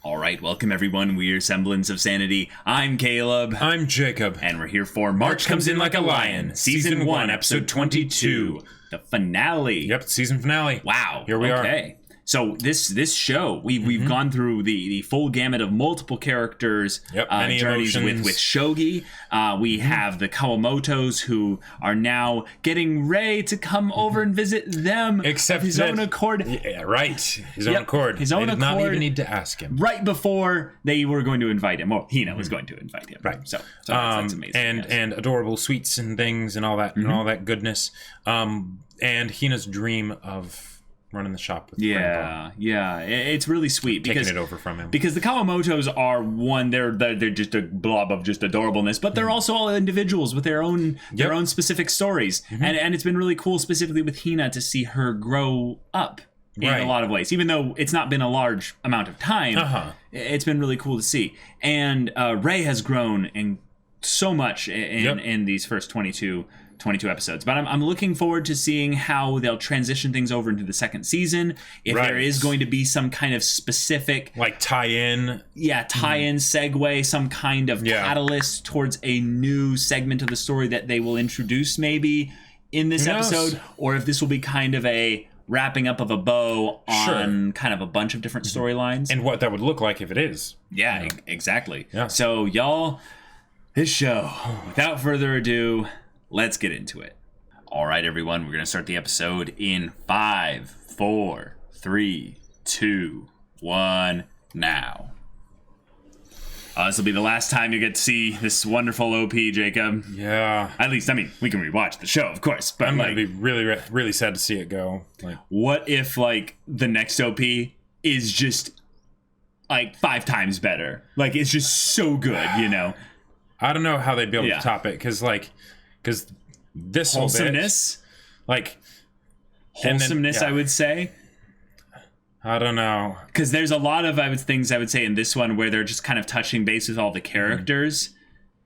All right, welcome everyone. We're Semblance of Sanity. I'm Caleb. I'm Jacob. And we're here for March Comes In Like a Lion, Season 1, Episode 22. The finale. Yep, season finale. Wow. Here we are. Okay. So this show, we've gone through the full gamut of multiple characters, many journeys emotions. with Shogi. We have the Kawamotos who are now getting Ray to come over and visit them Except of his own accord. Yeah, right. His own accord. His own they did not accord. even need to ask him. Right before they were going to invite him. Well, Hina was going to invite him. Right. So that's amazing. And adorable sweets and things and all that and all that goodness. And Hina's dream of running the shop with Grandpa. It's really sweet because Taking it over from him. Because the Kawamotos are they're just a blob of just adorableness, but they're also all individuals with their own specific stories. And it's been really cool, specifically with Hina, to see her grow up in a lot of ways. Even though it's not been a large amount of time, it's been really cool to see. And Ray has grown in so much in these first 22 episodes, but I'm looking forward to seeing how they'll transition things over into the second season. If there is going to be some kind of specific tie-in segue, some kind of catalyst towards a new segment of the story that they will introduce maybe in this episode, or if this will be kind of a wrapping up of a bow on kind of a bunch of different storylines, and what that would look like if it is. Exactly. So y'all, this show, without further ado, let's get into it. All right, everyone, we're going to start the episode in 5, 4, 3, 2, 1, now. This will be the last time you get to see this wonderful OP, Jacob. Yeah. At least, I mean, we can rewatch the show, of course. But I'm going to be really, really sad to see it go. What if, the next OP is just, 5 times better? It's just so good, you know? I don't know how they'd be able to top it, because this wholesomeness, whole bit, wholesomeness, I would say. I don't know, because there's a lot of things I would say in this one where they're just kind of touching base with all the characters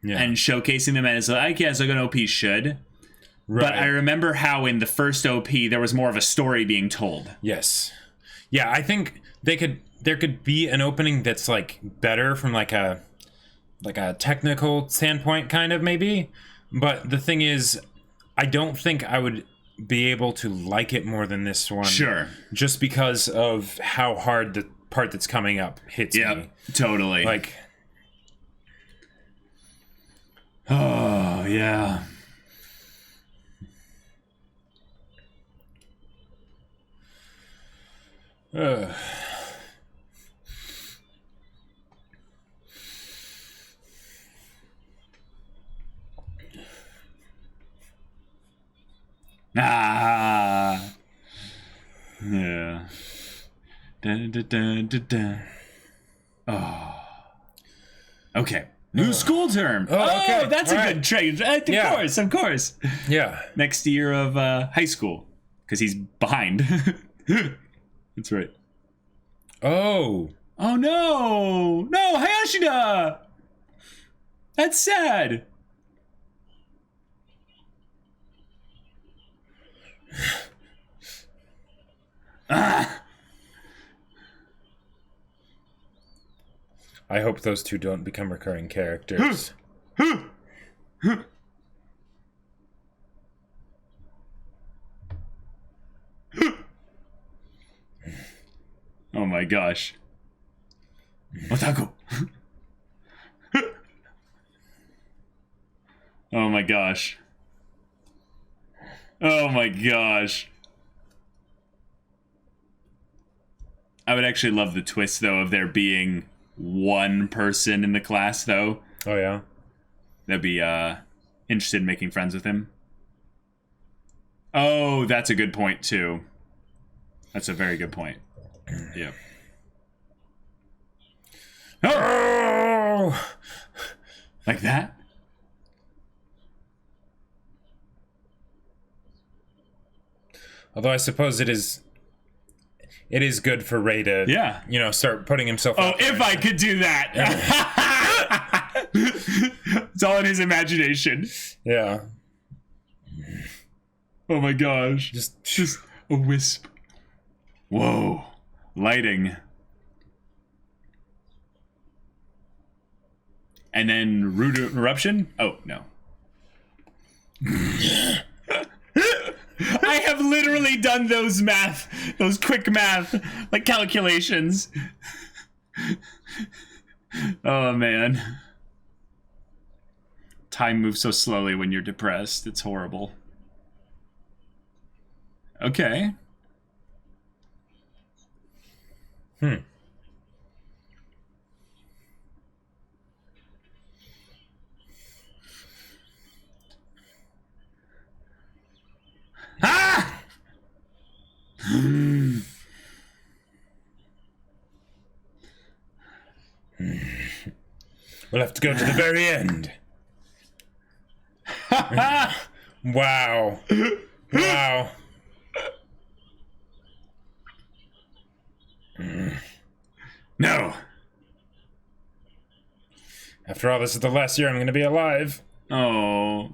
and showcasing them as so an OP should. Right. But I remember how in the first OP there was more of a story being told. Yes, yeah, I think there could be an opening that's better from a technical standpoint, kind of, maybe. But the thing is, I don't think I would be able to like it more than this one. Sure. Just because of how hard the part that's coming up hits me. Yeah, totally. Oh, yeah. Yeah. Oh. Okay. New school term. Okay. That's a good trade. Of course. Yeah. Next year of high school, because he's behind. That's right. Oh no, Hayashida. That's sad. I hope those two don't become recurring characters. Oh my gosh. Otaku. Oh my gosh. Oh my gosh. I would actually love the twist, though, of there being one person in the class, though. Oh, yeah? That'd be interested in making friends with him. Oh, that's a good point, too. That's a very good point. Yeah. Oh! Like that? Although I suppose it is good for Ray to, start putting himself out there. If I could do that. It's all in his imagination. Yeah. Oh my gosh. Just a wisp. Whoa. Lighting. and then root eruption. Oh no. I have literally done those quick math, like calculations. Oh man. Time moves so slowly when you're depressed. It's horrible. Okay. Ah! We'll have to go to the very end. Wow. Wow. No. After all, this is the last year I'm going to be alive. Oh.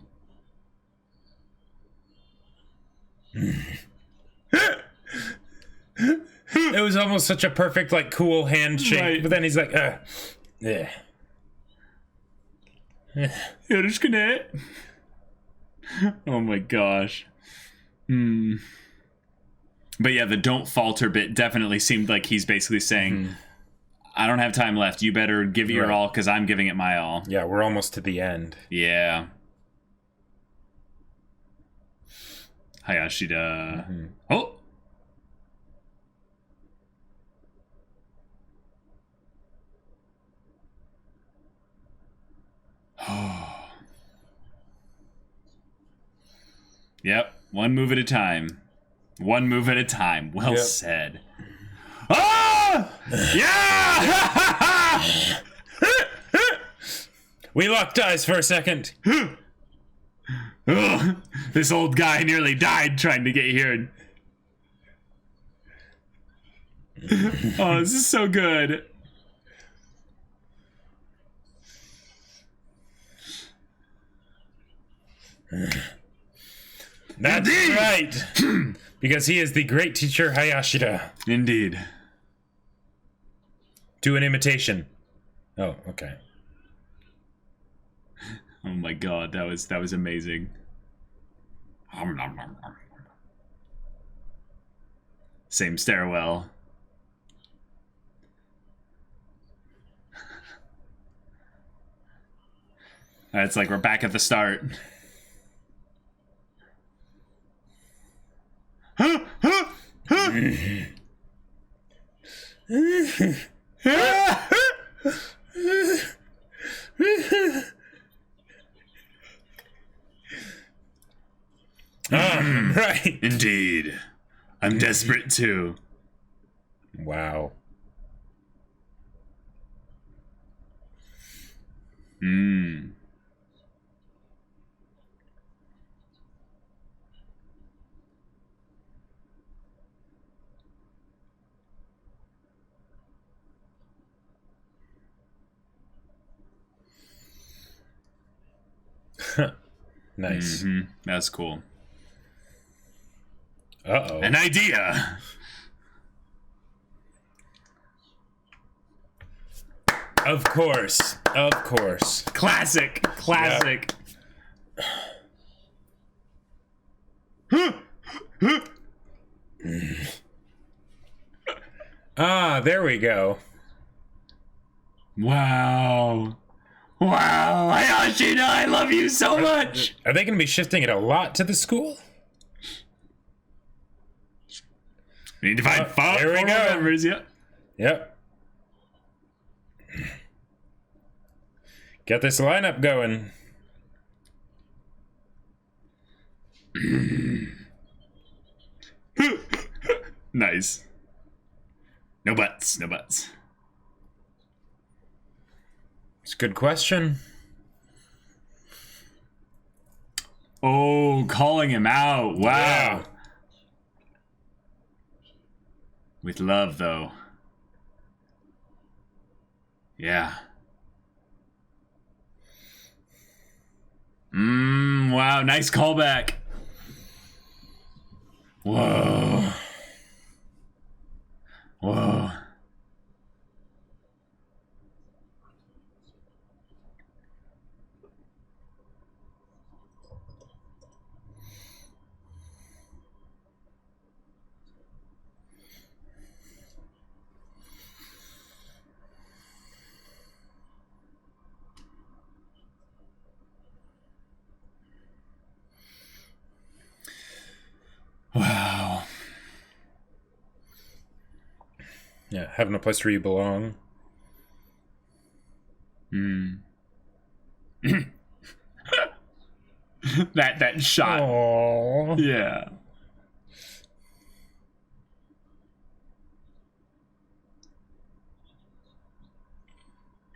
It was almost such a perfect, like, cool handshake. Right. But then he's like, yeah. Oh my gosh. But yeah, the don't falter bit definitely seemed like he's basically saying, I don't have time left. You better give it your all because I'm giving it my all. Yeah, we're almost to the end. Yeah. Hayashida. Oh! Yep, one move at a time. One move at a time. Well said. Ah! Yeah! We locked eyes for a second. Ugh, this old guy nearly died trying to get here. Oh, this is so good. That's Indeed. right. Because he is the great teacher Hayashida. Indeed. Do an imitation. Oh, okay. Oh my god, that was amazing. Same stairwell. It's like we're back at the start. Right. Indeed. I'm desperate too. Wow. Nice. That's cool. Uh-oh. An idea. Of course. Of course. Classic. Classic. Ah, there we go. Wow. Wow. Hayashida, I love you so much. Are they going to be shifting it a lot to the school? We need to find five there we more go. members, yeah. Yep. Get this lineup going. Nice. No buts. No buts. It's a good question. Oh, calling him out. Wow. Yeah. With love, though. Yeah. Wow. Nice callback. Whoa. Whoa. having a place where you belong. that shot. Aww. Yeah.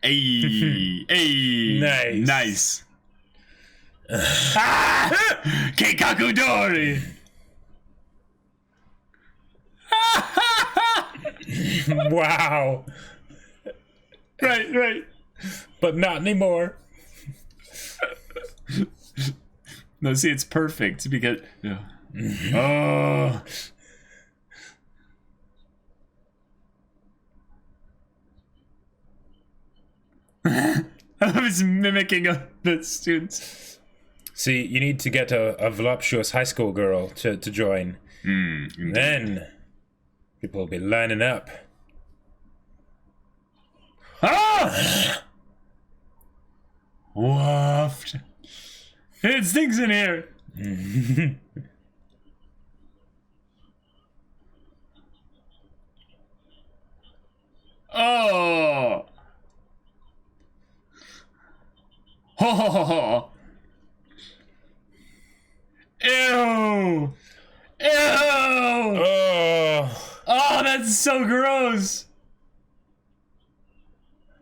Hey. Nice. Keikaku Dori. Wow. Right. But not anymore. No, see, it's perfect because. Oh. I was mimicking the students. See, you need to get a voluptuous high school girl to join. Then people will be lining up. Ah! Waft. It stinks in here. Oh. Ho ho ho ho. Ew. Ew. Oh, that's so gross.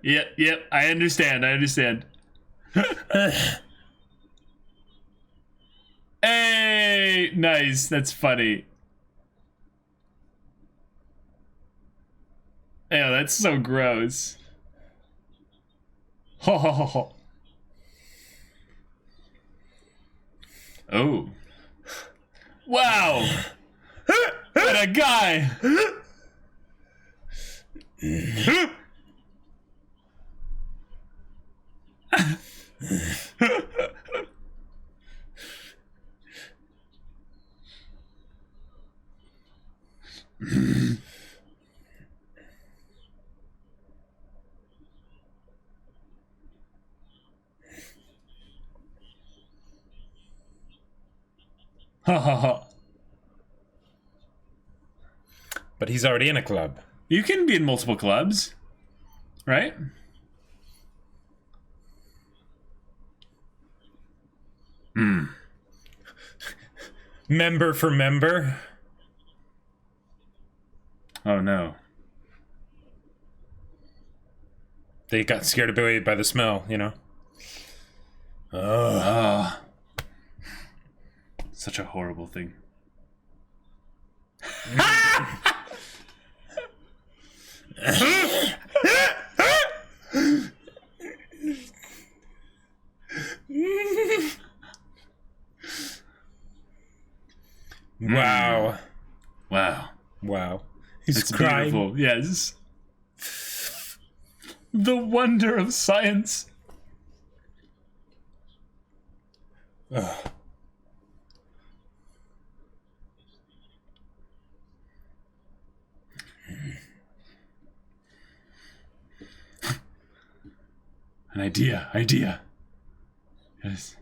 Yep, I understand. Hey, nice. That's funny. Yeah, that's so gross. Ho ho ho ho. Oh. Wow. What a guy. Ha ha ha. But he's already in a club. You can be in multiple clubs, right? Member for member. Oh no. They got scared away by the smell, you know? Such a horrible thing. Wow. Wow. He's It's crying. beautiful. Yes. The wonder of science. Ugh. An idea. Yes.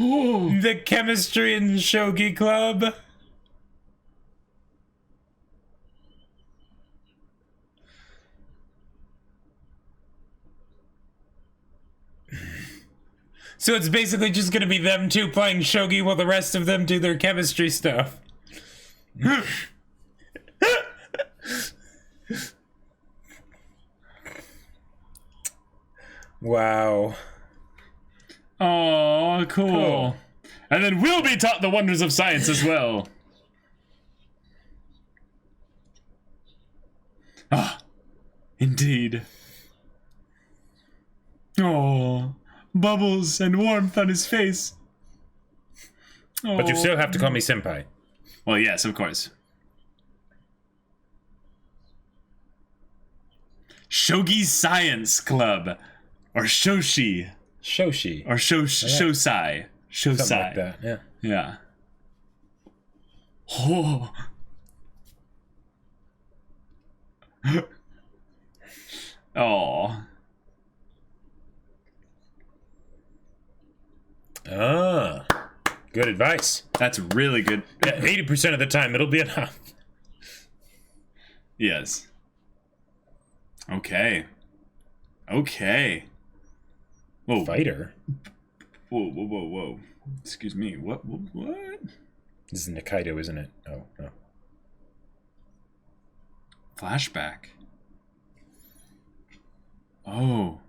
Oh. The chemistry in Shogi Club. So it's basically just gonna be them two playing shogi while the rest of them do their chemistry stuff. Wow. Oh, cool. And then we'll be taught the wonders of science as well. Ah, indeed. Oh, bubbles and warmth on his face. Oh. But you still have to call me senpai. Well, yes, of course. Shogi Science Club. Or Shoshi. Shoshi. Or Shosai. Shosai. Something like that, yeah. Yeah. Oh. Oh. Ah, good advice. That's really good. Yeah, 80% of the time it'll be enough. Yes. Okay. Okay. Whoa. Fighter? Whoa. Excuse me. What? This is Nikaido, isn't it? Oh, no. Flashback. Oh.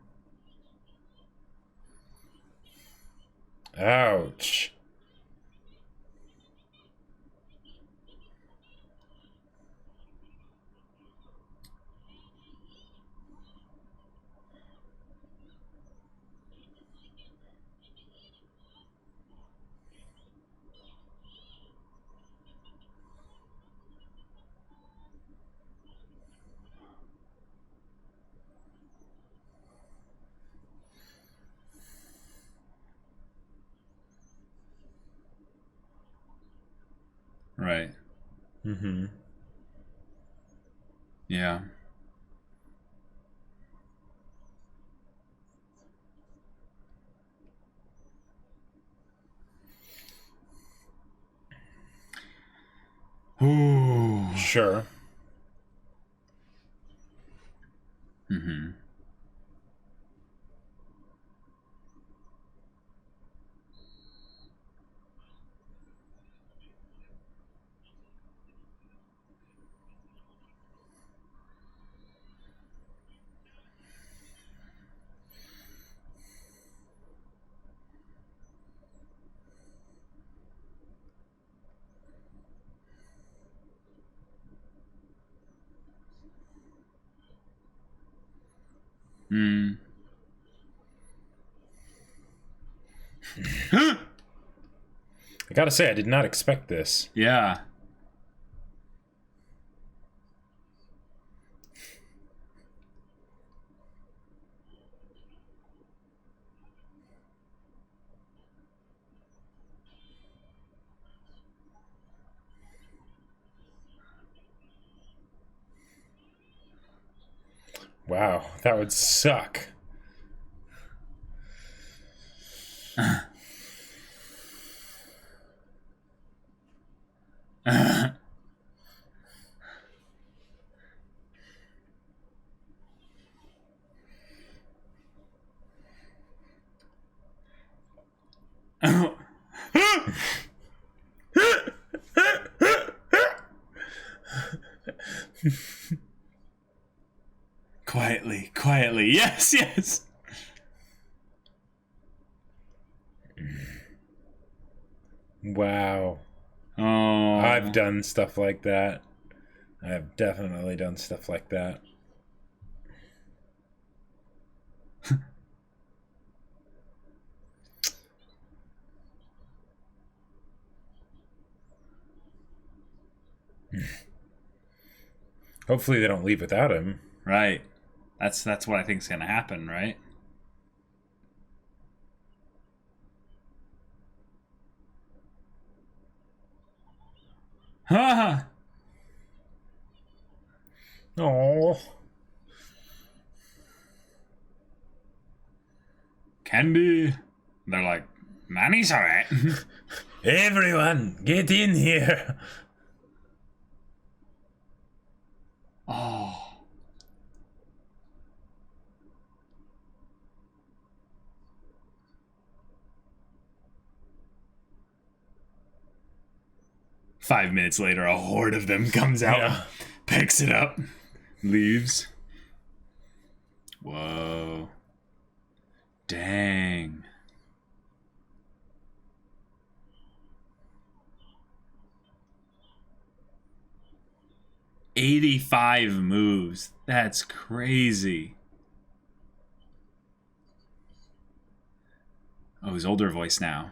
Ouch. Right. Mm-hmm. Yeah. Ooh. Sure. Mm-hmm. Mm. I gotta say, I did not expect this. Yeah. Wow, that would suck. Quietly. Yes. Wow. Oh. I've done stuff like that. I have definitely done stuff like that. Hopefully they don't leave without him. Right. That's what I think is gonna happen, right? Ha! Oh. Candy. They're like, Nani's alright. Everyone, get in here. Oh. Five minutes later, a horde of them comes out, Yeah. picks it up, leaves. Whoa. Dang. "85 moves. That's crazy." Oh, his older voice now.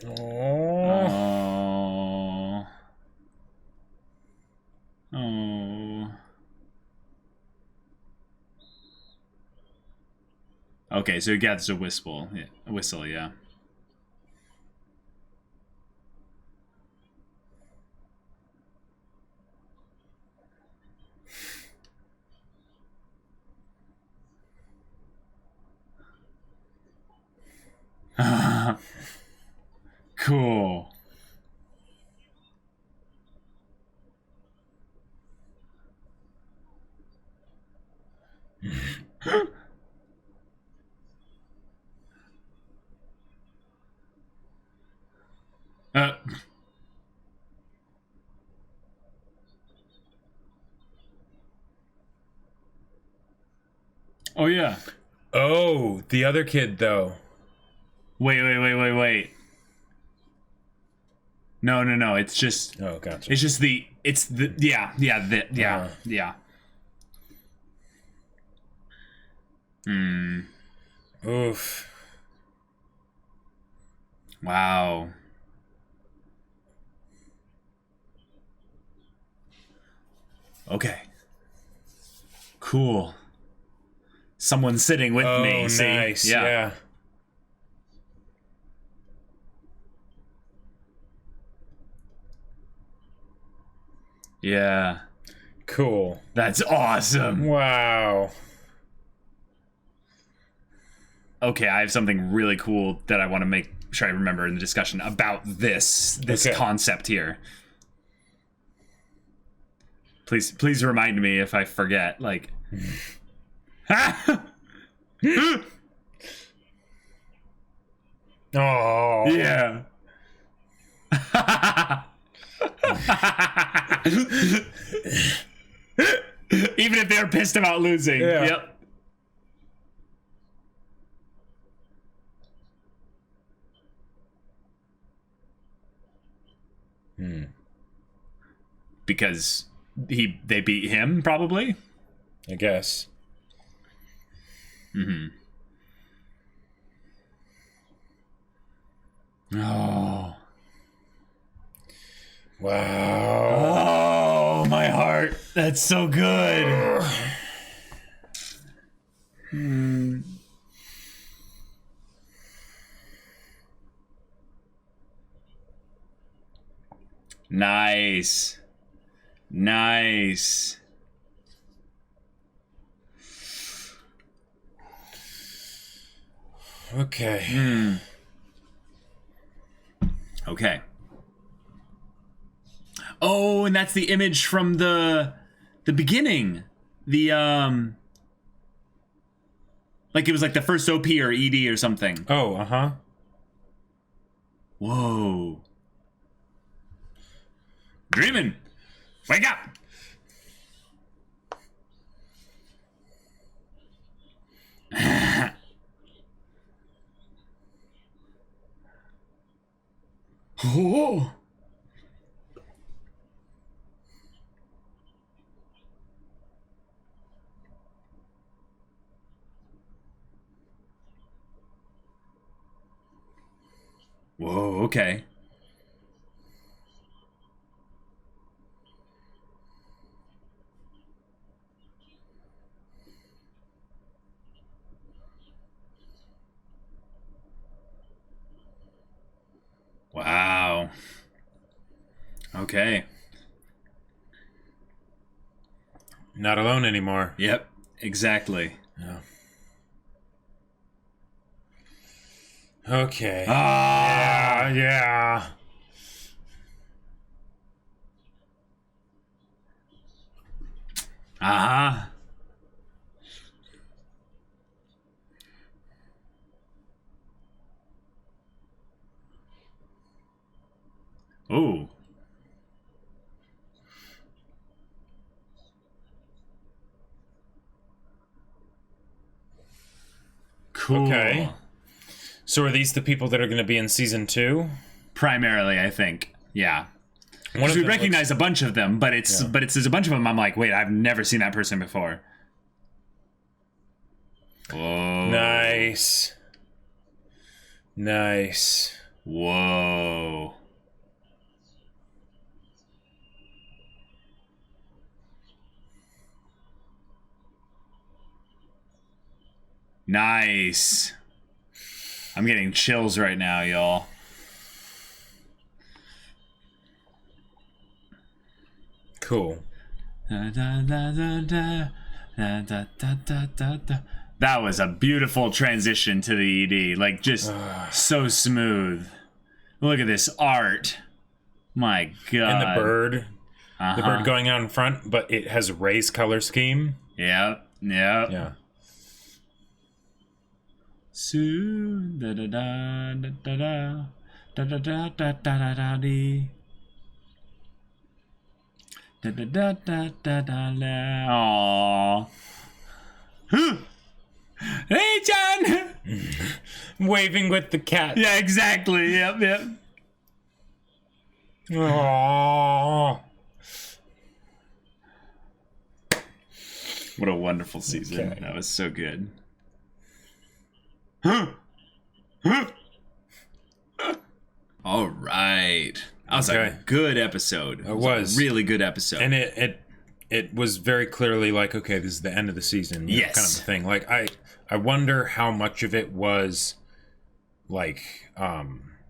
Oh. Oh. Okay, so he gets a whistle. Yeah, a whistle, yeah. Cool. uh. Oh yeah. Oh, the other kid though. Wait. No. It's just. Oh, gotcha. It's just the. It's the. Yeah. Oof. Wow. Okay. Cool. Someone's sitting with me. See? Nice. Yeah. Yeah. Cool. That's awesome. Wow. Okay, I have something really cool that I want to make sure I remember in the discussion about this Okay. concept here. Please remind me if I forget. Like, Oh. yeah. Even if they're pissed about losing. Yeah. Yep. Because they beat him, probably. I guess. Oh. Wow. Oh, my heart. That's so good. Nice. Okay. Okay. Oh, and that's the image from the beginning. The like it was like the first OP or ED or something. Oh, uh-huh. Whoa. Dreamin'. Wake up. Oh. Whoa, okay. Wow. Okay. Not alone anymore. Yep, exactly. Yeah. Okay. Ah, Yeah. uh-huh. Ooh. Cool. Okay. So are these the people that are going to be in season 2? Primarily, I think. Yeah. One Because of we them recognize a bunch of them, but there's a bunch of them I'm like, wait, I've never seen that person before. Whoa. Nice. Whoa. Nice. I'm getting chills right now, y'all. Cool. Da, da, da, da, da, da, da, da, da, da, da. That was a beautiful transition to the ED. Like, just so smooth. Look at this art. My God. And the bird. The bird going out in front, but it has Ray's color scheme. Yep. Yeah. Soon, da da da da da da da da da da da da dee. Da da da da da da da. Aww. Hey, John. Waving with the cat. Yeah, exactly. Yep. Aww. What a wonderful season. Okay. That was so good. All right. That was a good episode. It was a really good episode. And it was very clearly like, okay, this is the end of the season. Yes. Kind of a thing. Like, I wonder how much of it was like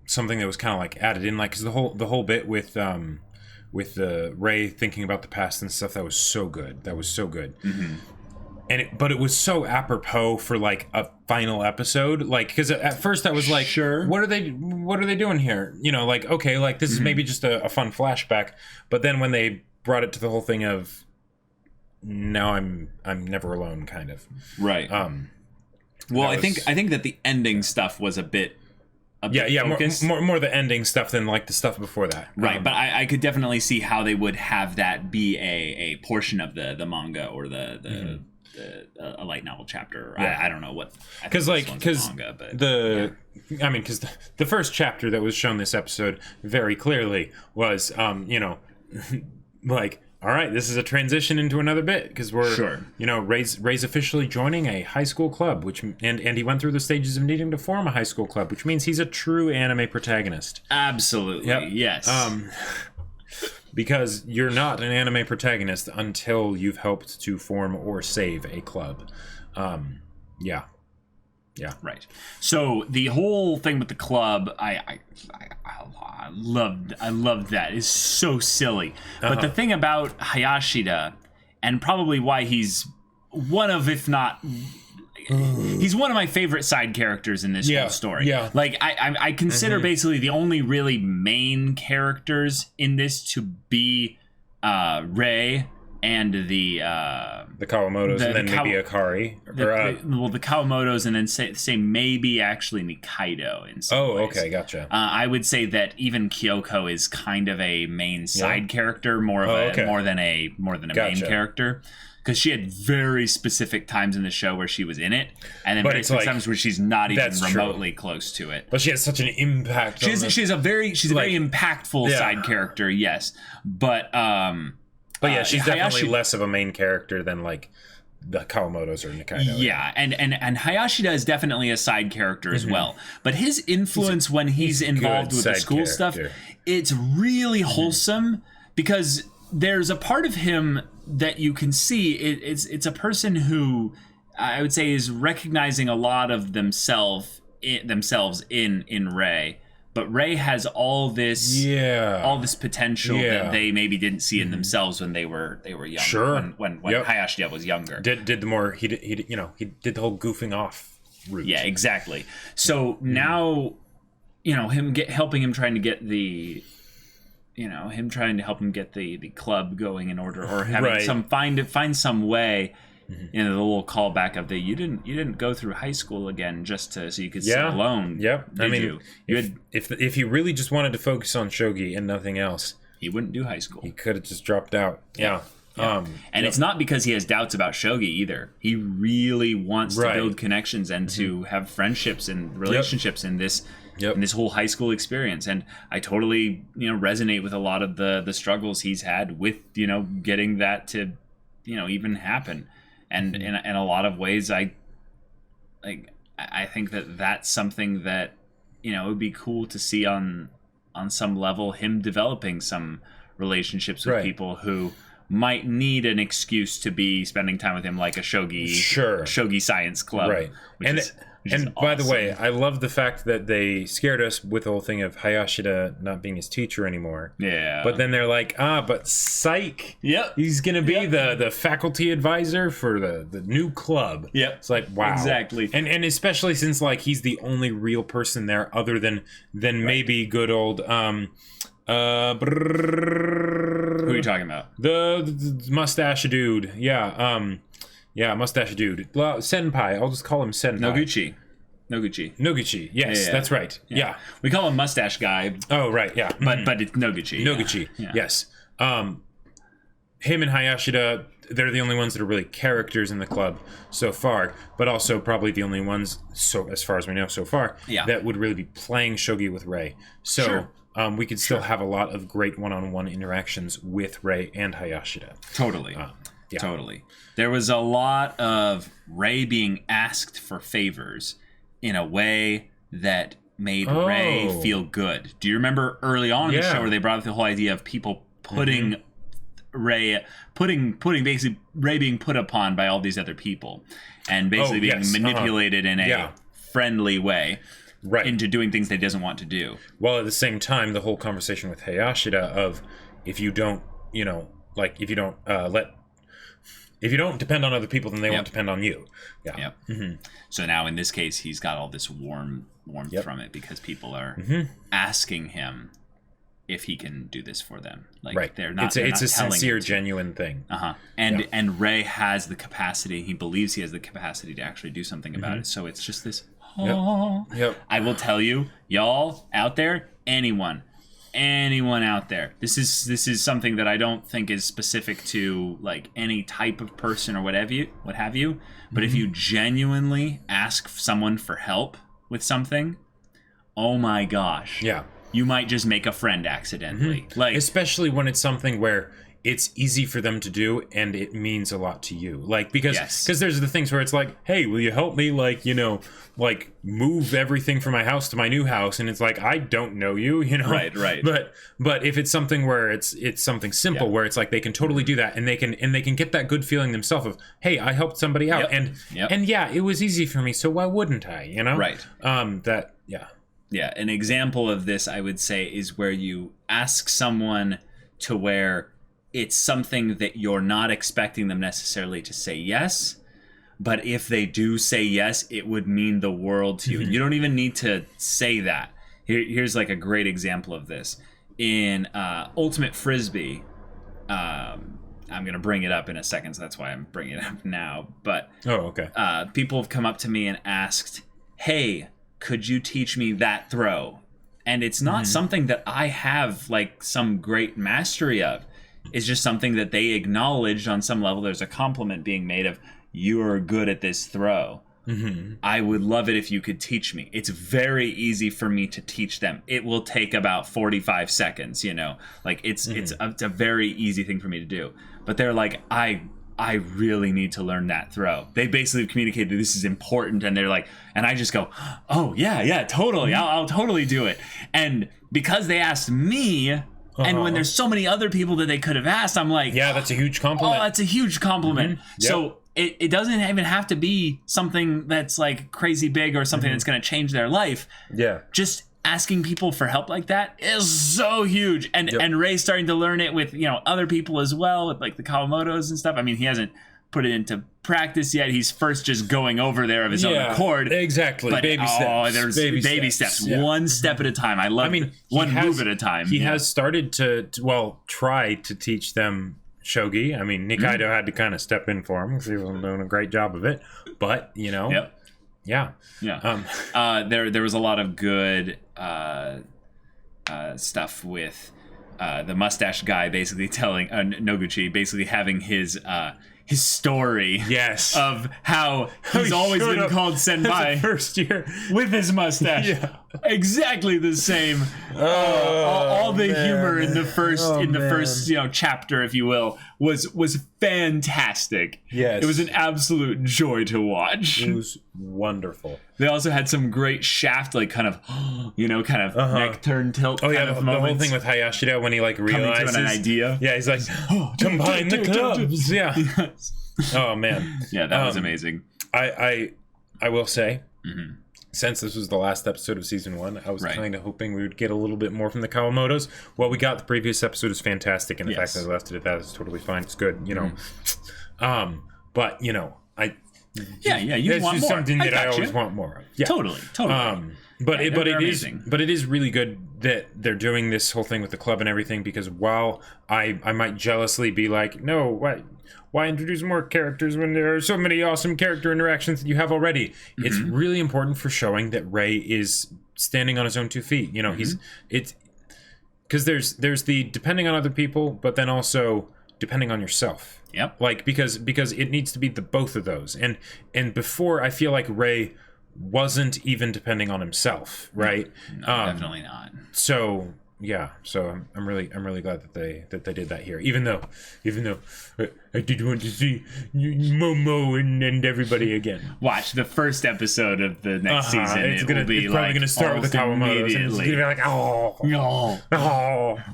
something that was kind of like added in, like, because the whole bit with the Ray thinking about the past and stuff, that was so good. Mm-hmm. But it was so apropos for like a final episode, like, because at first I was like, sure, what are they doing here? You know, like, okay, like this is maybe just a fun flashback. But then when they brought it to the whole thing of now I'm never alone, kind of, right. Well, I think that the ending stuff was a bit more the ending stuff than like the stuff before that, right? But I could definitely see how they would have that be a portion of the manga or the a light novel chapter. Yeah. I don't know what, because the first chapter that was shown this episode very clearly was like, all right, this is a transition into another bit, because we're Ray's officially joining a high school club, and he went through the stages of needing to form a high school club, which means he's a true anime protagonist. Absolutely. Yep. Yes. Because you're not an anime protagonist until you've helped to form or save a club. Yeah. Right. So the whole thing with the club, I loved that. It's so silly. But the thing about Hayashida, and probably why he's one of, if not, he's one of my favorite side characters in this whole story. Yeah. Like, I consider basically the only really main characters in this to be Ray and the Kawamotos, and then maybe Akari. The Kawamotos, and then say maybe actually Nikaido in some ways. Okay, gotcha. I would say that even Kyoko is kind of a main side character, more than a main character. Because she had very specific times in the show where she was in it, and then very specific times where she's not even remotely close to it. But she has such an impact. She's a very impactful side character, yes. But yeah, she's definitely less of a main character than like the Kawamotos or Nikaido. Yeah, and Hayashida is definitely a side character as well. But his influence when he's involved with the school stuff, it's really wholesome, because there's a part of him that you can see. It's a person who I would say is recognizing a lot of themselves in Ray. But Ray has all this potential that they maybe didn't see in themselves when they were younger. Sure. When Hayashida was younger. He did the whole goofing off route. Yeah, exactly. So now, helping him help him get the club going in order, or having find some way. The little callback of you didn't go through high school again just so you could sit alone. Yep. If he really just wanted to focus on shogi and nothing else, he wouldn't do high school. He could have just dropped out. Yeah. And it's not because he has doubts about shogi either. He really wants to build connections and to have friendships and relationships in this whole high school experience. And I totally resonate with a lot of the struggles he's had with getting that to even happen. And in a lot of ways, I think that's something that it would be cool to see on some level, him developing some relationships with people who might need an excuse to be spending time with him, like a Shogi Science club. Right. And by the way, I love the fact that they scared us with the whole thing of Hayashida not being his teacher anymore. Yeah. But then they're like, but psych. Yep. He's going to be the faculty advisor for the new club. Yep. It's like, wow. Exactly. And especially since like he's the only real person there other than maybe good old Who are you talking about? the mustache dude. Yeah, mustache dude. Well, Senpai. I'll just call him Senpai. Noguchi. Yes, that's right. Yeah. We call him Mustache Guy, Oh, right. Yeah. but it's Noguchi. Noguchi. Yeah. Yes. Him and Hayashida, they're the only ones that are really characters in the club so far, but also probably the only ones, so as far as we know so far, that would really be playing shogi with Ray. So we could still have a lot of great one-on-one interactions with Ray and Hayashida. Totally. Totally. There was a lot of Ray being asked for favors in a way that made Ray feel good. Do you remember early on in the show where they brought up the whole idea of people putting Ray, basically Ray being put upon by all these other people and basically being manipulated in a friendly way into doing things that he doesn't want to do. Well, at the same time, the whole conversation with Hayashida of if you don't depend on other people, then they won't depend on you. Yeah. Yep. Mm-hmm. So now in this case, he's got all this warmth from it because people are asking him if he can do this for them. Like they're not. It's a sincere, genuine thing. And Ray has the capacity. He believes he has the capacity to actually do something about it. So it's just this. I will tell you, y'all out there, anyone out there, this is something that I don't think is specific to like any type of person or what have you, but if you genuinely ask someone for help with something, oh my gosh, you might just make a friend accidentally. Like, especially when it's something where it's easy for them to do and it means a lot to you. Like, because there's the things where it's like, hey, will you help me, like, like move everything from my house to my new house? And it's like, I don't know you, Right. But if it's something where it's something simple where it's like they can totally do that and they can get that good feeling themselves of, hey, I helped somebody out and it was easy for me, so why wouldn't I? Right. Yeah, an example of this I would say is where you ask someone to where it's something that you're not expecting them necessarily to say yes, but if they do say yes, it would mean the world to you. You don't even need to say that. Here's like a great example of this. In Ultimate Frisbee, I'm going to bring it up in a second, so that's why I'm bringing it up now. But people have come up to me and asked, hey, could you teach me that throw? And it's not something that I have like some great mastery of. It's just something that they acknowledged on some level. There's a compliment being made of, you are good at this throw. I would love it if you could teach me. It's very easy for me to teach them. It will take about 45 seconds, like it's a very easy thing for me to do. But they're like, I really need to learn that throw. They basically communicated this is important, and they're like, and I just go, oh yeah, totally. I'll totally do it. And because they asked me, and when there's so many other people that they could have asked, I'm like, that's a huge compliment. Oh, that's a huge compliment. So it doesn't even have to be something that's like crazy big or something that's going to change their life. Just asking people for help like that is so huge. And Ray's starting to learn it with, other people as well, with like the Kawamotos and stuff. I mean, he hasn't put it into practice yet. He's first just going over there of his own accord. Exactly. But, baby steps. There's baby steps. Yeah. One step at a time. I love one move at a time. He has started to try to teach them shogi. I mean, Nikaido had to kind of step in for him because he wasn't doing a great job of it. But, Yeah. There was a lot of good stuff with the mustache guy basically telling Noguchi basically having his story of how he's always been called senpai first year with his mustache. Exactly the same. All the humor in the first chapter, if you will, was fantastic. Yes. It was an absolute joy to watch. It was wonderful. They also had some great shaft, like kind of neck turn tilt. Oh yeah, the whole thing with Hayashida when he like realizes an idea. Yeah, he's like, combine the clubs. Yeah. Oh man. Yeah, that was amazing. I will say, Since this was the last episode of season 1, I was Right. kind of hoping we would get a little bit more from the Kawamotos. What we got the previous episode is fantastic, and the fact that I left it at that is totally fine. It's good, you know. But you know, You that's want just more. something that I got always you. want more of. Yeah. Totally. But Yeah, it they're amazing. is really good that they're doing this whole thing with the club and everything, because while I might jealously be like, no, why introduce more characters when there are so many awesome character interactions that you have already? It's really important for showing that Ray is standing on his own 2 feet. You know, it's because there's the depending on other people, but then also depending on yourself. Yep. Like because it needs to be the both of those. And before, I feel like Ray wasn't even depending on himself, right? No, definitely not. So yeah, so I'm really glad that they did that here. Even though I did want to see Momo and everybody again. Watch the first episode of the next season. It's be probably gonna start with the Kawamotos. And it's gonna be like, oh,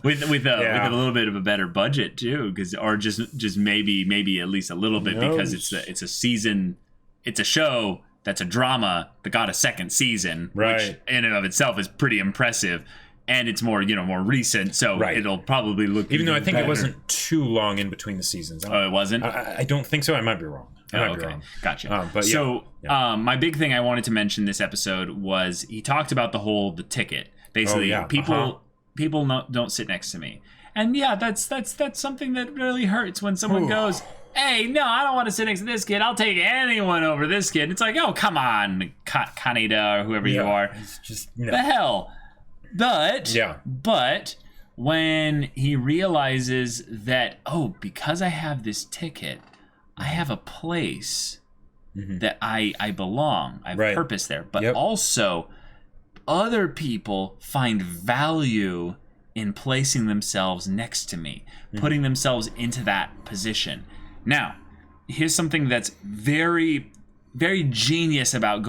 with a little bit of a better budget too, or just maybe at least a little bit, because it's a season, it's a show that's a drama that got a second season, which in and of itself is pretty impressive. And it's more recent, so it'll probably look even though I think better. it wasn't too long in between the seasons. Oh, it wasn't? I don't think so. I might be wrong. Gotcha. But so my big thing I wanted to mention this episode was he talked about the ticket. Basically, people don't sit next to me, and that's something that really hurts when someone goes, hey, no, I don't want to sit next to this kid. I'll take anyone over this kid. It's like, oh, come on, Kaneda or whoever you are. It's just no. The hell. But when he realizes that, because I have this ticket, I have a place that I belong. I have purpose there. But also, other people find value in placing themselves next to me, putting themselves into that position. Now, here's something that's very, very genius about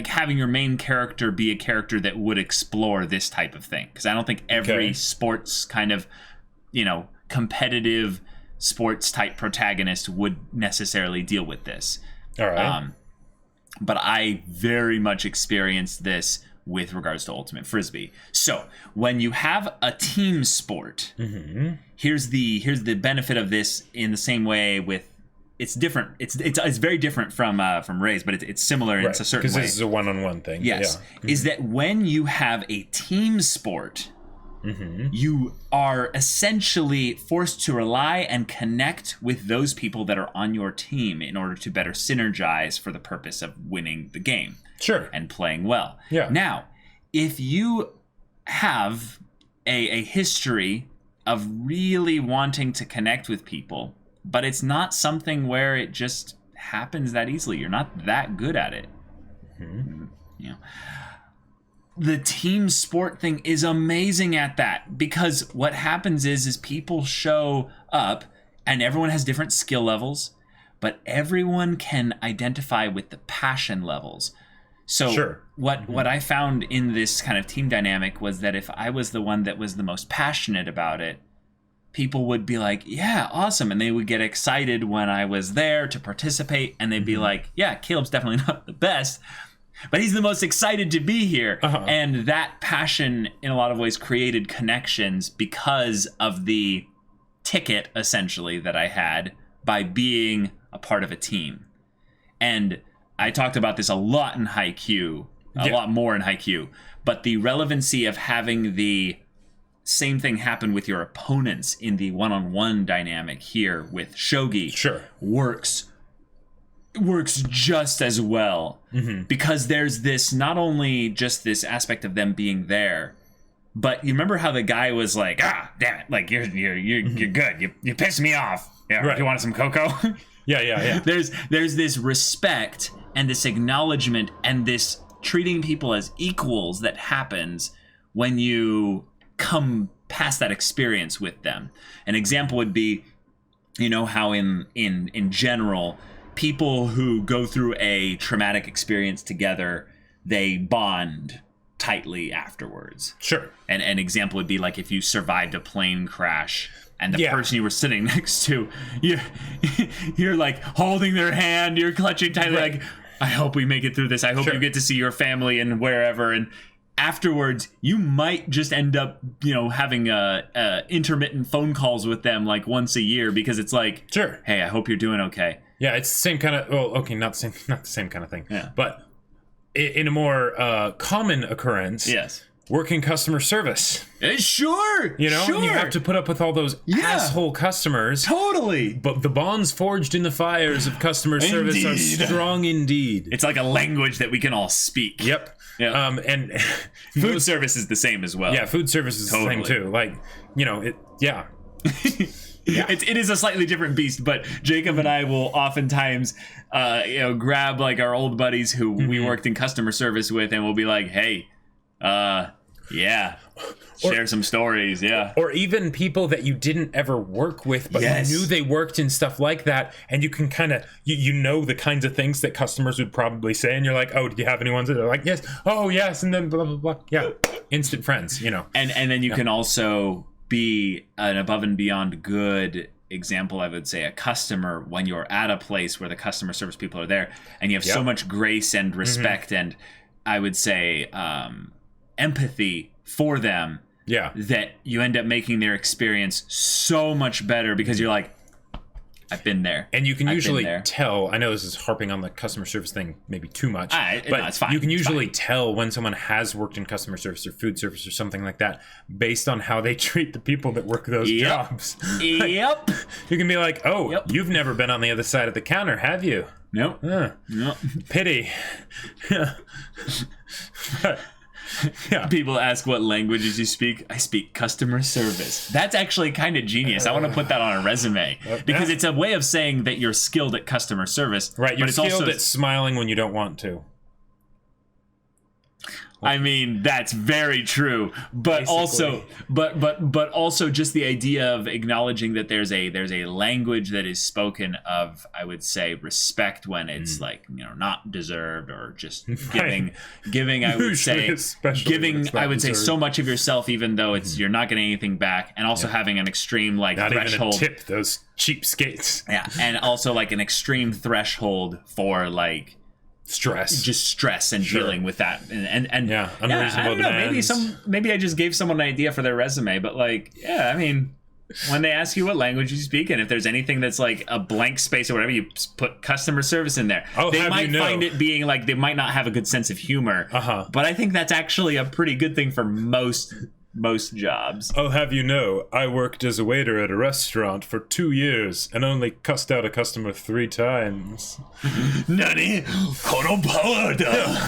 having your main character be a character that would explore this type of thing. Because I don't think every sports kind of, competitive sports type protagonist would necessarily deal with this. All right. But I very much experienced this with regards to Ultimate Frisbee. So when you have a team sport, here's the benefit of this in the same way with. It's different. It's very different from Ray's, but it's similar in a certain way. Because this is a one-on-one thing. Yes, is that when you have a team sport, you are essentially forced to rely and connect with those people that are on your team in order to better synergize for the purpose of winning the game. Sure. And playing well. Yeah. Now, if you have a history of really wanting to connect with people, but it's not something where it just happens that easily. You're not that good at it. The team sport thing is amazing at that, because what happens is people show up and everyone has different skill levels, but everyone can identify with the passion levels. So what I found in this kind of team dynamic was that if I was the one that was the most passionate about it, people would be like, yeah, awesome. And they would get excited when I was there to participate. And they'd be like, yeah, Caleb's definitely not the best, but he's the most excited to be here. And that passion, in a lot of ways, created connections because of the ticket, essentially, that I had by being a part of a team. And I talked about this a lot in Haikyuu, a lot more in Haikyuu. But the relevancy of having the same thing happen with your opponents in the one-on-one dynamic here with Shogi works just as well, because there's this, not only just this aspect of them being there, but you remember how the guy was like, damn it, like you're good, you pissed me off, you want some cocoa? There's this respect and this acknowledgement and this treating people as equals that happens when you come past that experience with them. An example would be, how in general, people who go through a traumatic experience together, they bond tightly afterwards. And an example would be like if you survived a plane crash and the person you were sitting next to, you're like holding their hand, you're clutching tightly, like, I hope we make it through this. I hope you get to see your family and wherever. And afterwards, you might just end up, having intermittent phone calls with them like once a year because it's like, sure, hey, I hope you're doing okay. Yeah, it's the same kind of. Well, okay, not the same kind of thing. Yeah, but in a more common occurrence, yes. Working customer service. Sure. You have to put up with all those asshole customers. Totally. But the bonds forged in the fires of customer service are strong indeed. It's like a language that we can all speak. Yep. Yeah. And food service is the same as well. Yeah, food service is the same too. Like, yeah. Yeah. It is a slightly different beast, but Jacob and I will oftentimes, grab like our old buddies who we worked in customer service with, and we'll be like, hey, share some stories, or even people that you didn't ever work with, but you knew they worked in stuff like that, and you can kind of you know the kinds of things that customers would probably say, and you're like, oh, do you have any ones that are like, yes, oh yes, and then blah blah blah, instant friends, and then you can also be an above and beyond good example, I would say, a customer when you're at a place where the customer service people are there, and you have so much grace and respect and I would say empathy for them, that you end up making their experience so much better because you're like, I've been there. And you can usually tell, I know this is harping on the customer service thing maybe too much, but no, it's fine. You can usually tell when someone has worked in customer service or food service or something like that based on how they treat the people that work those jobs. Yep. You can be like, oh, you've never been on the other side of the counter, have you? Nope. Nope. Pity. People ask what languages you speak. I speak customer service. That's actually kind of genius. I want to put that on a resume because it's a way of saying that you're skilled at customer service. Right, you're skilled at smiling when you don't want to. I mean, that's very true, but basically. also just the idea of acknowledging that there's a language that is spoken of, I would say, respect when it's like, not deserved or just giving I would say so much of yourself even though it's you're not getting anything back, and also having an extreme like not threshold. Even a tip, those cheapskates. Yeah, and also like an extreme threshold for like stress and dealing with that and unreasonable demands. Maybe I just gave someone an idea for their resume, but like I mean, when they ask you what language you speak, and if there's anything that's like a blank space or whatever, you put customer service in there. They might find it being like they might not have a good sense of humor, but I think that's actually a pretty good thing for most jobs. I'll have you know, I worked as a waiter at a restaurant for 2 years and only cussed out a customer 3 times. Nani? Kono power da.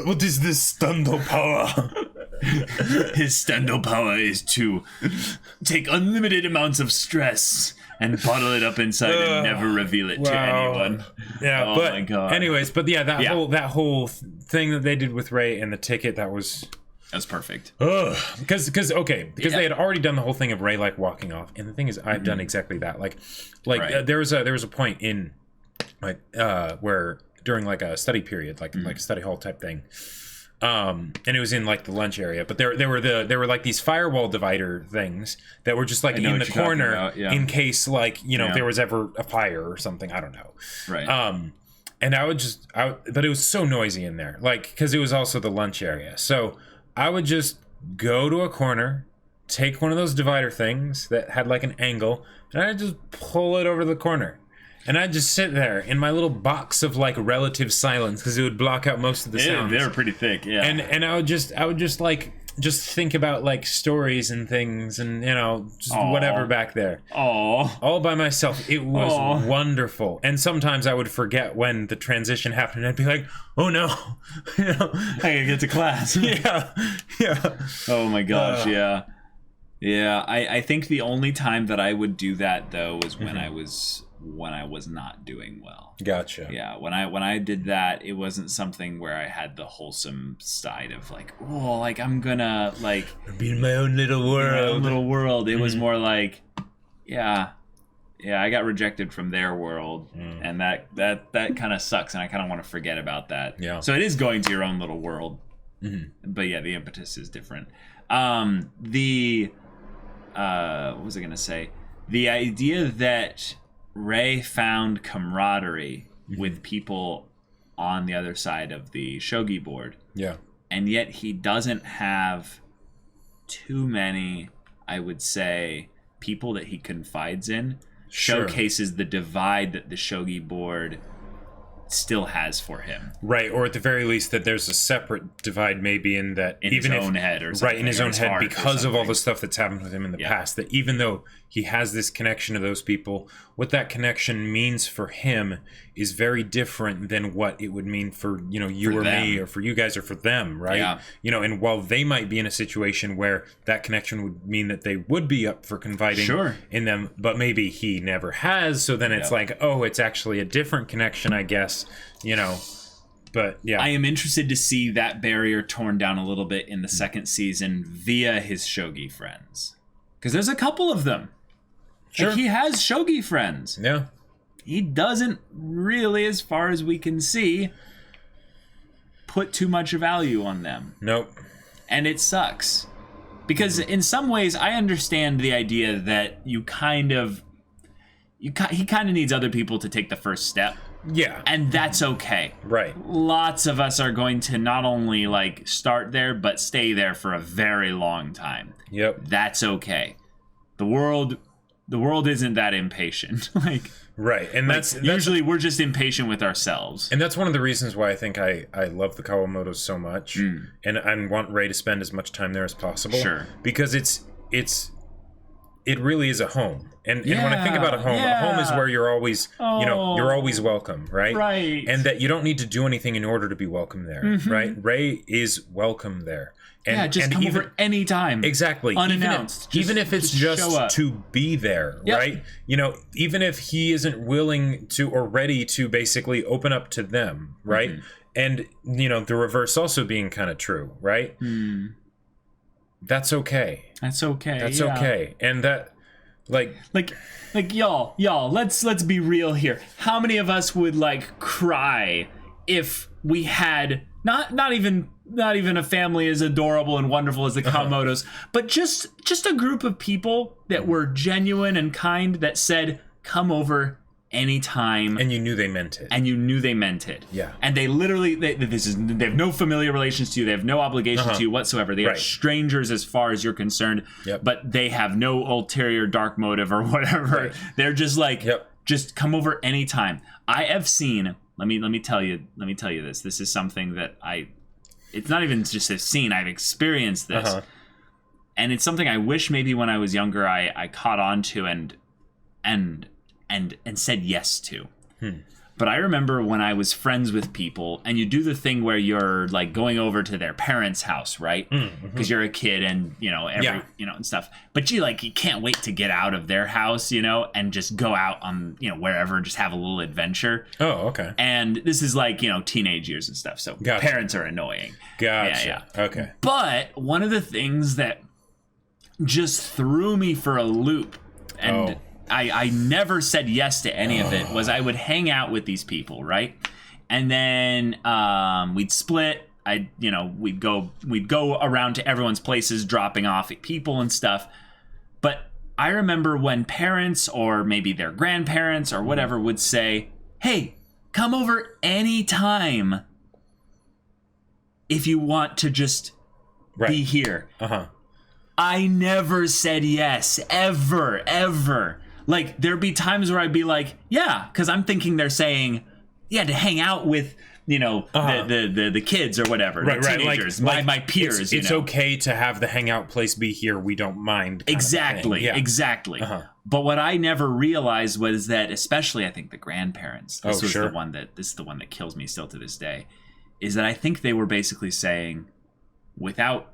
What is this stando power? His stando power is to take unlimited amounts of stress and bottle it up inside and never reveal it to anyone. Yeah, oh but my God. Anyways, but that whole thing that they did with Ray and the ticket, that's perfect. Because they had already done the whole thing of Ray like walking off, and the thing is, I've done exactly that. There was a point in like where during like a study period, like a study hall type thing, and it was in like the lunch area, but there were like these firewall divider things that were just like in the corner in case like there was ever a fire or something. I don't know. Right. And but it was so noisy in there, like because it was also the lunch area, so. I would just go to a corner, take one of those divider things that had like an angle, and I'd just pull it over the corner. And I'd just sit there in my little box of like relative silence because it would block out most of the sounds. They were pretty thick, yeah. And I would just think about like stories and things and whatever back there. All by myself. It was wonderful. And sometimes I would forget when the transition happened. I'd be like, oh no. I gotta get to class. Yeah. Oh my gosh, yeah. Yeah, I think the only time that I would do that though was when I was not doing well. Gotcha. Yeah, when I did that, it wasn't something where I had the wholesome side of like, I'm gonna like be in my own little world. It was more like, I got rejected from their world, and that kind of sucks, and I kind of want to forget about that. Yeah. So it is going to your own little world, but yeah, the impetus is different. What was I gonna say? The idea that Ray found camaraderie with people on the other side of the shogi board. Yeah. And yet he doesn't have too many, I would say, people that he confides in. Sure. Showcases the divide that the shogi board still has for him. Right, or at the very least that there's a separate divide maybe in that In even his own head or something. Right, in his own head because of all something. the stuff that's happened with him in the past, that even though he has this connection to those people, what that connection means for him is very different than what it would mean for, you know, you For or them. me or for you guys or for them, right? Yeah. You know, and while they might be in a situation where that connection would mean that they would be up for confiding Sure. in them, but maybe he never has, so then it's like, oh, it's actually a different connection, I guess, you know. But yeah, I am interested to see that barrier torn down a little bit in the second season via his shogi friends. Because there's a couple of them. Sure. Like, he has shogi friends. yeah. He doesn't really, as far as we can see, put too much value on them. Nope. And it sucks. Because in some ways, I understand the idea that he kind of needs other people to take the first step. Yeah. And that's okay. Right. Lots of us are going to not only like start there, but stay there for a very long time. Yep. That's okay. The world isn't that impatient. Like, Right. And that's usually we're just impatient with ourselves. and that's one of the reasons why I think I love the Kawamotos so much and want Ray to spend as much time there as possible. Sure. Because it really is a home. And when I think about a home is where you're always, you know, you're always welcome, right? Right. And that you don't need to do anything in order to be welcome there, right? Ray is welcome there. And, just come over anytime. Exactly. Unannounced. Even if it's just show up. just to be there, Yep. right? You know, even if he isn't willing to or ready to basically open up to them, right? And, you know, the reverse also being kind of true, right? That's okay. That's okay. That's yeah. okay. And that, like y'all, let's be real here. How many of us would like cry if we had not even a family as adorable and wonderful as the Kawamotos, but just a group of people that were genuine and kind that said, "Come over anytime." and you knew they meant it. And you knew they meant it. Yeah. And they literally, they have no familiar relations to you. They have no obligation to you whatsoever. They are Right. strangers as far as you're concerned. Yep. But they have no ulterior dark motive or whatever. Right. They're just like, Yep. just come over anytime. I have seen, let me tell you this. This is something that it's not even just a scene. I've experienced this. And it's something I wish maybe when I was younger I caught on to and said yes to. But I remember when I was friends with people, and you do the thing where you're like going over to their parents' house, right? Because you're a kid, and you know and stuff. But you can't wait to get out of their house, and just go out on wherever, just have a little adventure. Oh, okay. And this is like teenage years and stuff, so Gotcha. parents are annoying. Gotcha. Yeah. Okay. But one of the things that just threw me for a loop, and I never said yes to any of it, was I would hang out with these people, right? And then we'd split. We'd go around to everyone's places, dropping off people and stuff. But I remember when parents or maybe their grandparents or whatever would say, "Hey, come over anytime if you want to just be here." I never said yes, ever. Like, there'd be times where I'd be like, yeah, because I'm thinking they're saying, yeah, to hang out with, the kids or whatever, the teenagers, my peers. It's okay to have the hangout place be here. We don't mind. Exactly. But what I never realized was that, especially I think the grandparents, this is the one that kills me still to this day, is that I think they were basically saying, without,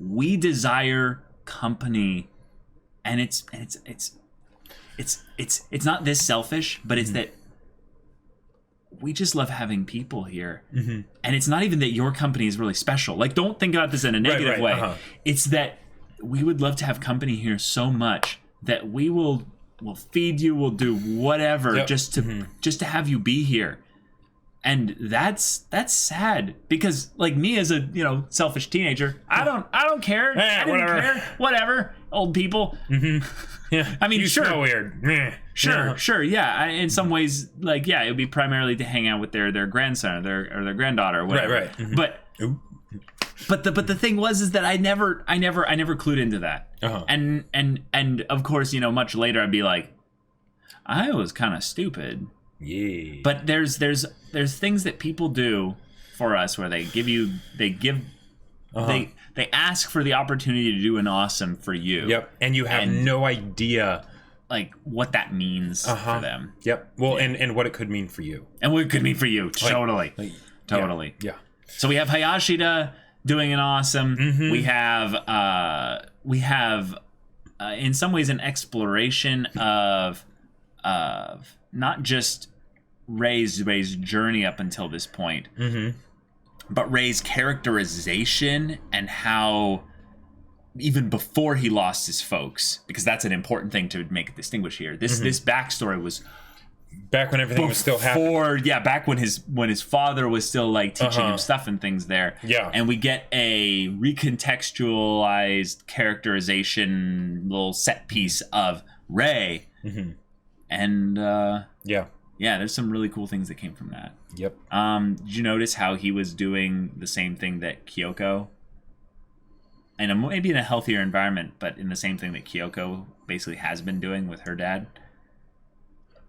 we desire company, and it's not this selfish, but it's that we just love having people here. And it's not even that your company is really special. Like, don't think about this in a negative way. It's that we would love to have company here so much that we'll feed you, we'll do whatever just to have you be here. And that's sad because like me as a selfish teenager, I don't care. I didn't care. Whatever, old people. Yeah, I mean, you sure. smell weird. Sure. Yeah, in some ways, like it would be primarily to hang out with their grandson or their granddaughter or whatever. Right. Mm-hmm. But the thing is that I never clued into that. And of course, you know, much later I'd be like, I was kind of stupid. Yeah. But there's things that people do for us where they ask for the opportunity to do an awesome for you. Yep. And you have no idea like what that means for them. Yep. Well, and what it could mean for you. And what it could mean for you. Totally. Totally. Yeah. So we have Hayashida doing an awesome. Mm-hmm. We have in some ways an exploration of not just Ray's journey up until this point, but Ray's characterization and how even before he lost his folks, because that's an important thing to make distinguish here. This backstory was back when everything was still happening. Yeah, back when his father was still like teaching him stuff and things there. Yeah. And we get a recontextualized characterization little set piece of Ray. And there's some really cool things that came from that. Yep. Did you notice how he was doing the same thing that Kyoko, and maybe in a healthier environment, but in the same thing that Kyoko basically has been doing with her dad?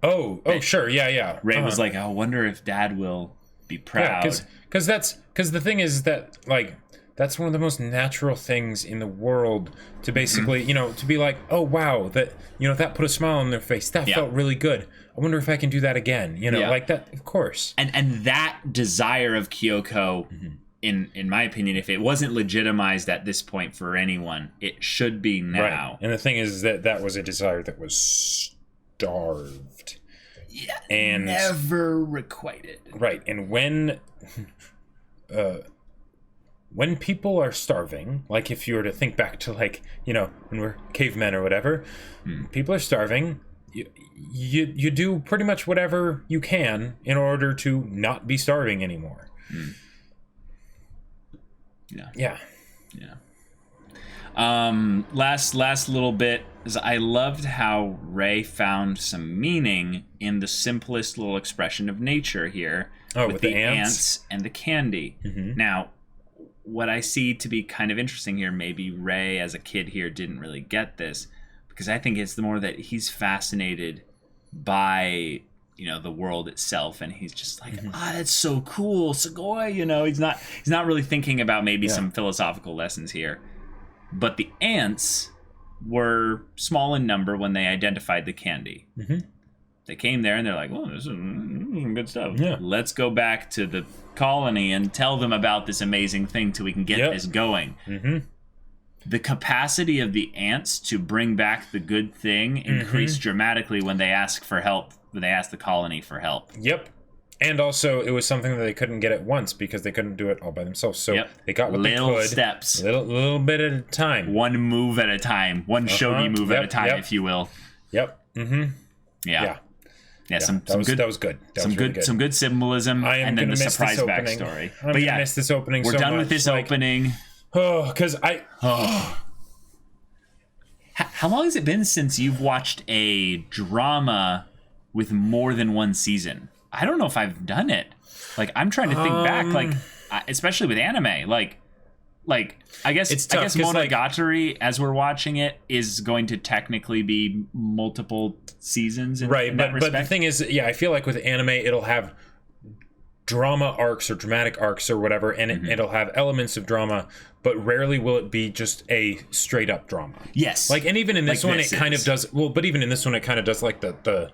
Oh, sure, yeah. Ray was like, I wonder if Dad will be proud. Yeah, because the thing is that like that's one of the most natural things in the world to basically to be like, oh wow, that that put a smile on their face, that felt really good. I wonder if I can do that again. Like that, of course. And that desire of Kyoko, in my opinion, if it wasn't legitimized at this point for anyone, it should be now. Right. And the thing is that was a desire that was starved. Yeah. And never requited. Right. And when people are starving, like if you were to think back to like, when we're cavemen or whatever, people are starving, you do pretty much whatever you can in order to not be starving anymore. Yeah. Last little bit is I loved how Ray found some meaning in the simplest little expression of nature here with the ants and the candy. Now, what I see to be kind of interesting here, maybe Ray as a kid here didn't really get this, because I think it's the more that he's fascinated by the world itself, and he's just like, that's so cool, Sugoi. He's not really thinking about maybe some philosophical lessons here. But the ants were small in number when they identified the candy. They came there and they're like, well, this is some good stuff. Yeah. Let's go back to the colony and tell them about this amazing thing till we can get this going. The capacity of the ants to bring back the good thing increased dramatically when they asked for help. When they asked the colony for help. Yep. And also, it was something that they couldn't get at once because they couldn't do it all by themselves. So they got what little they could. Steps. Little bit at a time. One move at a time. One shogi move at a time, if you will. Yep. Yeah. That was good. Some good symbolism, and then the surprise backstory. I'm gonna miss this opening. We're done with this opening. Oh, because How long has it been since you've watched a drama with more than one season? I don't know if I've done it. Like, I'm trying to think back, like, especially with anime, like I guess it's tough, Monogatari, as we're watching it, is going to technically be multiple seasons in that respect. But the thing is, I feel like with anime, it'll have drama arcs or dramatic arcs or whatever, and it'll have elements of drama, but rarely will it be just a straight up drama. Yes. Like, and even in this one, it kind of does. Well, but even in this one, it kind of does like the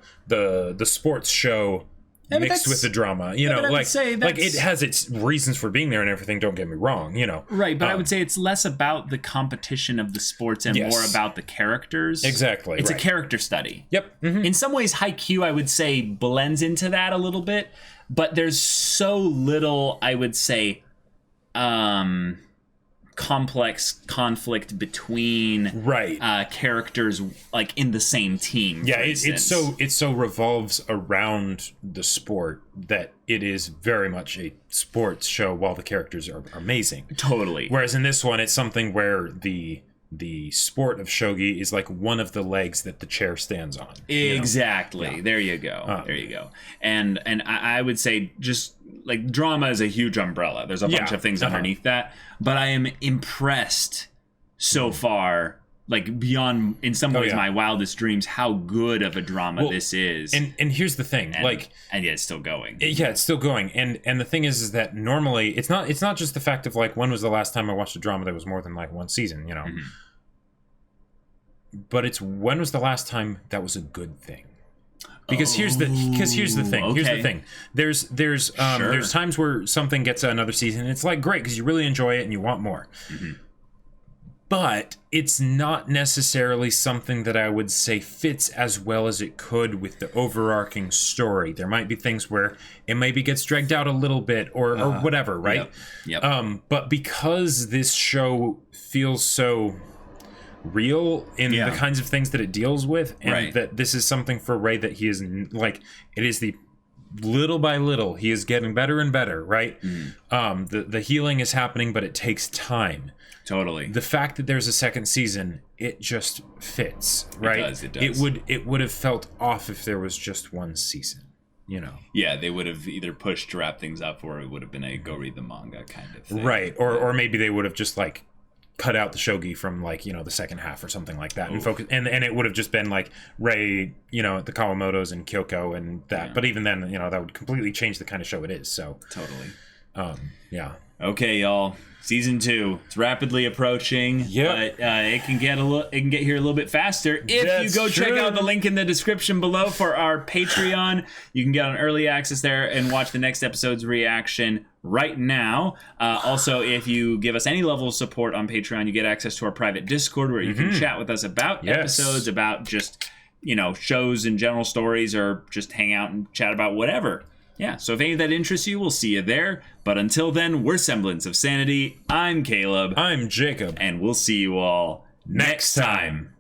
sports show mixed with the drama. Like it has its reasons for being there and everything. Don't get me wrong. Right, but I would say it's less about the competition of the sports and more about the characters. Exactly. It's a character study. Yep. In some ways, Haikyuu, I would say, blends into that a little bit, but there's so little, I would say, complex conflict between characters like in the same team. Yeah, it so revolves around the sport that it is very much a sports show while the characters are amazing. Totally. Whereas in this one, it's something where the sport of shogi is like one of the legs that the chair stands on. Exactly. Yeah. There you go. There you go. And I would say just like drama is a huge umbrella. There's a bunch of things underneath that, but I am impressed so far, like beyond in some ways my wildest dreams, how good of a drama this is. And here's the thing, and yet it's still going. It's still going. And the thing is that normally it's not just the fact of like when was the last time I watched a drama that was more than like one season, you know. Mm-hmm. But it's when was the last time that was a good thing? Because here's the thing. Okay. Here's the thing. There's times where something gets another season and it's like great because you really enjoy it and you want more. Mm-hmm. But it's not necessarily something that I would say fits as well as it could with the overarching story. There might be things where it maybe gets dragged out a little bit or whatever, right? Yep. But because this show feels so real in the kinds of things that it deals with, and that this is something for Ray that he is like, it is the little by little he is getting better and better, right? The healing is happening, but it takes time. Totally. The fact that there's a second season, it just fits, right? It does. It would have felt off if there was just one season, you know. Yeah, they would have either pushed to wrap things up, or it would have been a go read the manga kind of thing. Right. Or maybe they would have just like cut out the shogi from like, you know, the second half or something like that. Oof. And focus and it would have just been like Ray, you know, the Kawamotos and Kyoko and that. Yeah. But even then, you know, that would completely change the kind of show it is. So totally. Yeah. Okay, y'all. Season 2. It's rapidly approaching. Yeah. But it can get here a little bit faster if you go check out the link in the description below for our Patreon. You can get on early access there and watch the next episode's reaction right now. Also, if you give us any level of support on Patreon, you get access to our private Discord where you can chat with us about episodes, about just, you know, shows and general stories, or just hang out and chat about whatever. Yeah, so if any of that interests you, we'll see you there. But until then, we're Semblance of Sanity. I'm Caleb. I'm Jacob. And we'll see you all next time.